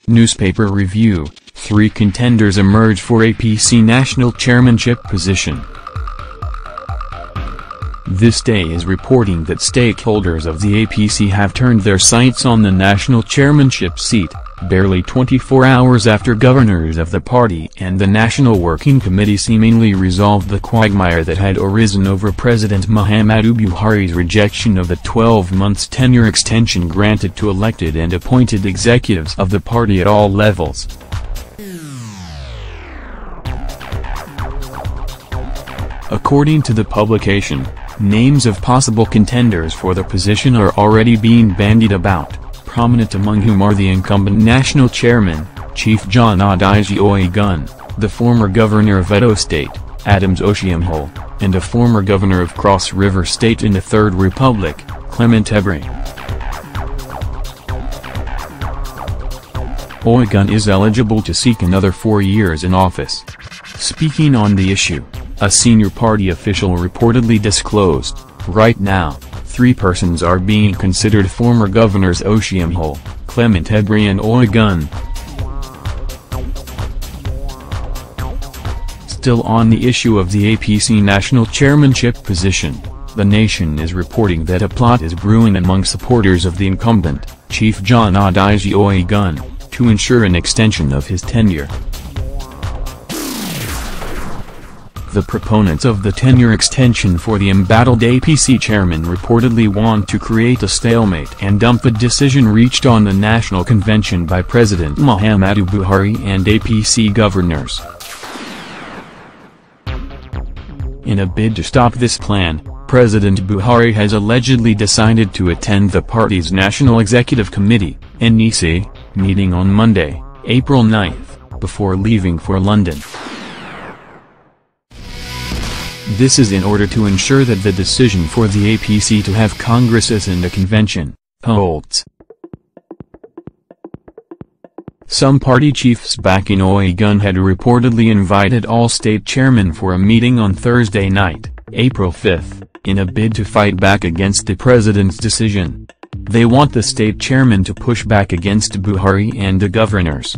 Newspaper review: 3 contenders emerge for APC national chairmanship position. This day is reporting that stakeholders of the APC have turned their sights on the national chairmanship seat, barely 24 hours after governors of the party and the National Working Committee seemingly resolved the quagmire that had arisen over President Muhammadu Buhari's rejection of the 12-month tenure extension granted to elected and appointed executives of the party at all levels. According to the publication, names of possible contenders for the position are already being bandied about, prominent among whom are the incumbent national chairman, Chief John Adeji Oyegun, the former governor of Edo State, Adams Oshiomhole, and a former governor of Cross River State in the Third Republic, Clement Ebri. Oyegun is eligible to seek another 4 years in office. Speaking on the issue, a senior party official reportedly disclosed, "Right now, 3 persons are being considered: former governors Oshiomhole, Clement Ebri and Oyegun." Still on the issue of the APC national chairmanship position, The Nation is reporting that a plot is brewing among supporters of the incumbent, Chief John Adeji Oyegun, to ensure an extension of his tenure. The proponents of the tenure extension for the embattled APC chairman reportedly want to create a stalemate and dump the decision reached on the National Convention by President Muhammadu Buhari and APC governors. In a bid to stop this plan, President Buhari has allegedly decided to attend the party's National Executive Committee (NEC) meeting on Monday, April 9th, before leaving for London. This is in order to ensure that the decision for the APC to have congresses in the convention holds. Some party chiefs backing Oyegun had reportedly invited all state chairmen for a meeting on Thursday night, April 5th, in a bid to fight back against the president's decision. They want the state chairmen to push back against Buhari and the governors.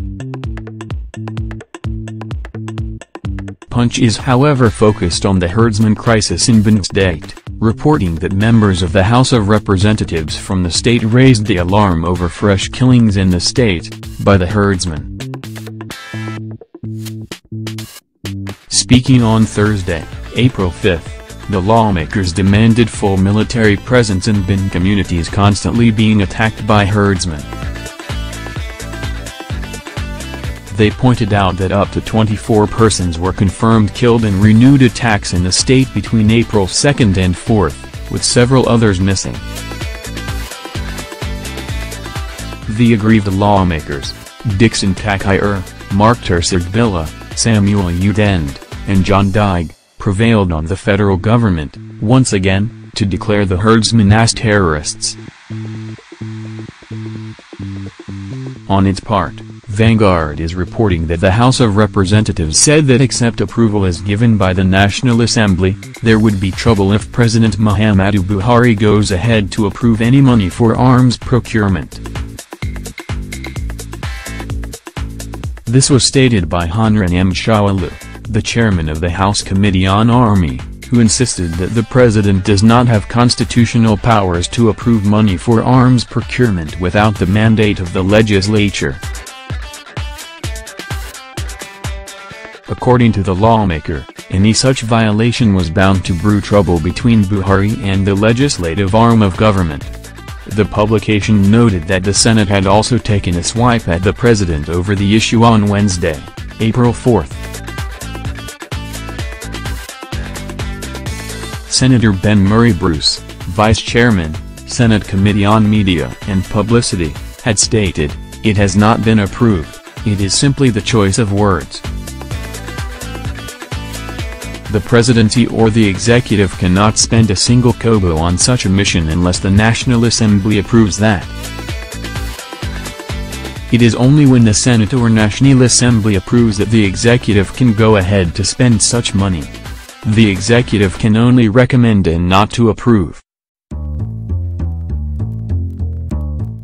Punch is however focused on the herdsman crisis in Benue State, reporting that members of the House of Representatives from the state raised the alarm over fresh killings in the state by the herdsmen. Speaking on Thursday, April 5th, the lawmakers demanded full military presence in Benue communities constantly being attacked by herdsmen. They pointed out that up to 24 persons were confirmed killed in renewed attacks in the state between April 2nd and 4th, with several others missing. The aggrieved lawmakers, Dixon Takayur, Mark Tersigbilla, Samuel Udend, and John Daig, prevailed on the federal government, once again, to declare the herdsmen as terrorists. On its part, Vanguard is reporting that the House of Representatives said that except approval is given by the National Assembly, there would be trouble if President Muhammadu Buhari goes ahead to approve any money for arms procurement. This was stated by Hanran M. Shawalu, the chairman of the House Committee on Army, who insisted that the president does not have constitutional powers to approve money for arms procurement without the mandate of the legislature. According to the lawmaker, any such violation was bound to brew trouble between Buhari and the legislative arm of government. The publication noted that the Senate had also taken a swipe at the president over the issue on Wednesday, April 4th. Senator Ben Murray Bruce, vice chairman, Senate Committee on Media and Publicity, had stated, "It has not been approved, it is simply the choice of words. The presidency or the executive cannot spend a single kobo on such a mission unless the National Assembly approves that. It is only when the Senate or National Assembly approves that the executive can go ahead to spend such money. The executive can only recommend and not to approve."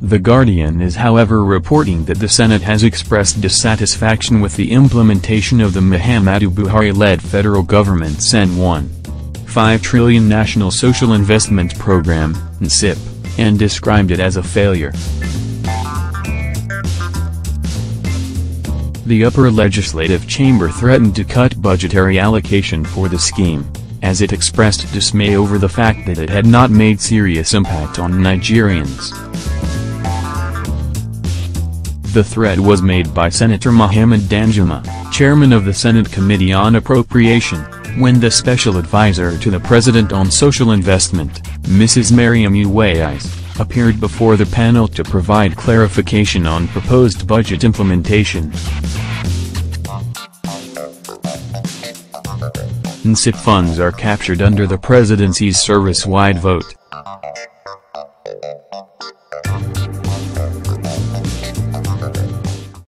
The Guardian is however reporting that the Senate has expressed dissatisfaction with the implementation of the Muhammadu Buhari-led federal government's N1.5 trillion National Social Investment Program, NSIP, and described it as a failure. The upper legislative chamber threatened to cut budgetary allocation for the scheme, as it expressed dismay over the fact that it had not made serious impact on Nigerians. The threat was made by Senator Mohammed Danjuma, chairman of the Senate Committee on Appropriation, when the special advisor to the President on Social Investment, Mrs. Mariam Uwais, appeared before the panel to provide clarification on proposed budget implementation. NSIP funds are captured under the presidency's service-wide vote.